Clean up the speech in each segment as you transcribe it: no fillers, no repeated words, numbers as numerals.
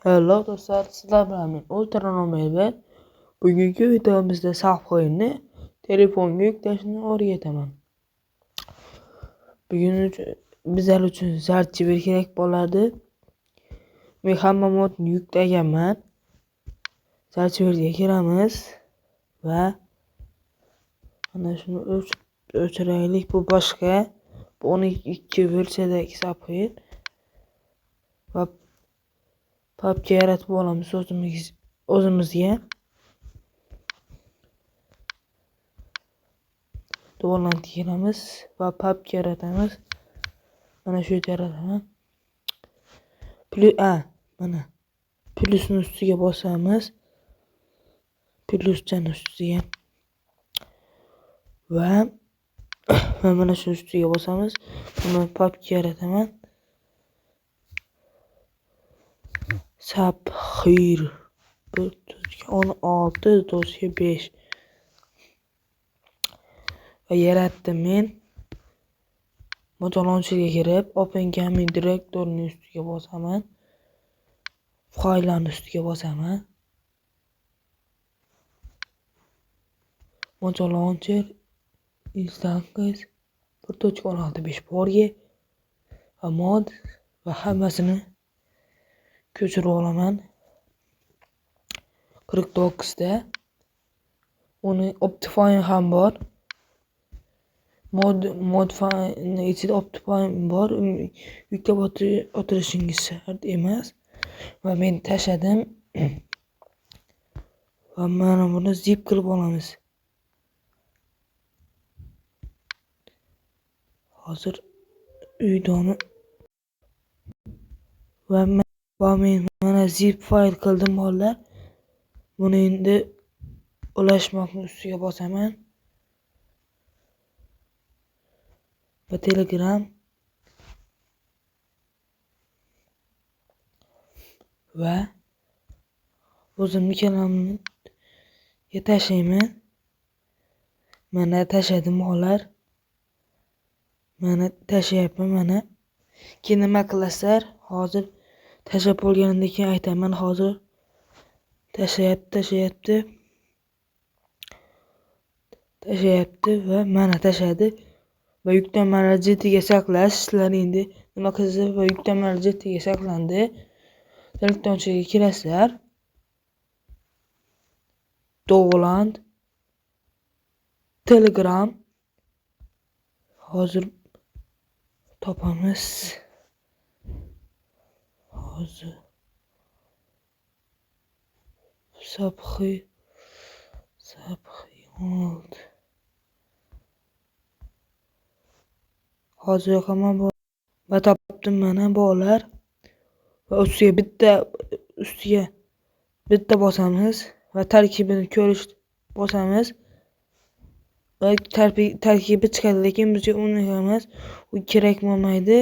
Hello do'stlar, sizlar bilan men Ultra. Bugungi videomizda sahv o'yinni telefonga yuklashni o'rgataman. Bugun bizlar uchun zarchiver kerak bo'ladi. Men hamma modni yuklaganman. Zarchiverga kiramiz va mana shuni o'chiraylik. Bu boshqa. Bu 12 versiyadagi sahv va papka yaratib olamiz o'zimizga. Do'lantga kiramiz va papka yaratamiz. Mana shu yerda yarataman. Mana plyusni ustiga bosamiz. Plyuschani ustiga va mana shu ustiga bosamiz. Buni papka yarataman. Sapxir 1.16.5 va yaratdim men. Motorlauncherga kirib, Open Gaming Directory'ning ustiga bosaman. Fayllarning ustiga bosaman. Motorlauncher instances 1.16.5 borga va mod va hammasini ko'chirib olaman. 49 da. Uni Optifine ham bor. Mod ichida Optifine bor. Yuklab o'tirishingiz shart emas. Va men tashladim. Va mana buni zip qilib olamiz. Hozir uydami va men mana zip fayl qildim bolalar. Buni endi ulashmoqni ustiga bosaman. Va Telegram va o'zimni kanalimga tashlayman. Mana tashladim bolalar. Mana tashlayapman mana. Keyin nima qilasizlar? Hozir tashlab bo'lganimdan keyin aytaman. Hozir tashlayapti va mana tashladi. Va yuklamalar jetiga saqlash. Sizlar endi nima qilasiz? Va yuklamalar jetiga saqlandi. Telefonchiga kirasizlar. Download Telegram hozir topamiz. Hozir Sapxir oldi. Hozir yoqaman va topdim mana bolalar. Va ustiga bitta bosamiz va tarkibini ko'rish bosamiz. Va tarkibi chiqadi, lekin bizga uni emas, u kerak bo'lmaydi.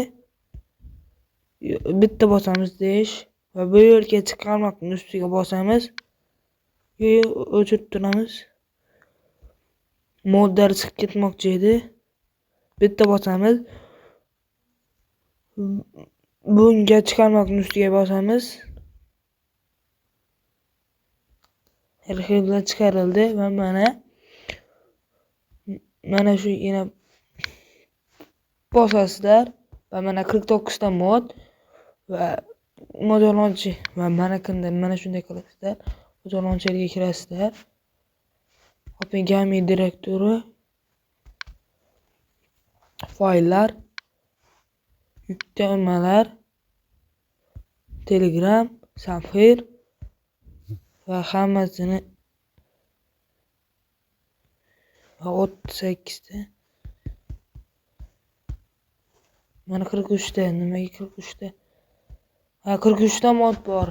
Bitta bosamiz deyish va bu yerga chiqarmoqni ustiga bosamiz. O'chirib turamiz. Modlar chiqib ketmoqchi edi. Bitta bosamiz. Bunga chiqarmoqni ustiga bosamiz. Arxivlar chiqarildi va mana shu yana bosasizlar va mana 49 ta mod va motorlauncher va mana shunday qilasizlar. Motorlauncherga kirasizlar. Open Gaming Directory, fayllar, yuklamalar, Telegram, Sapxir va hammasini va 38 ta. Mana 43 ta. Nimaga 43 ta? 43 ta mod bor.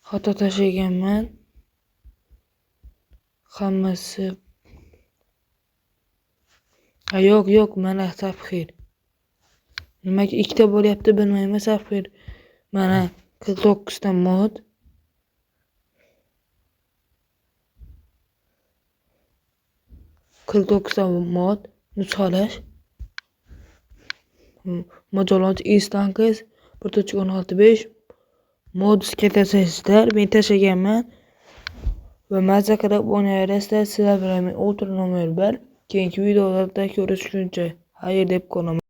Xato tashlaganman. Hammasi yo'q, mana Sapxir. Nimaga ikkita bo'lyapti bilmayman. Sapxir mana 49 ta mod. Nusxalash. Motorlauncher instances 1.16.5 modusga tashlaysizlar. Men tashlaganman va mazza qilib o'ynayverasizlar. Sizlar bilan men Ultra nomer 1 keyingi videolarda ko'rishguncha xayr deb qolaman.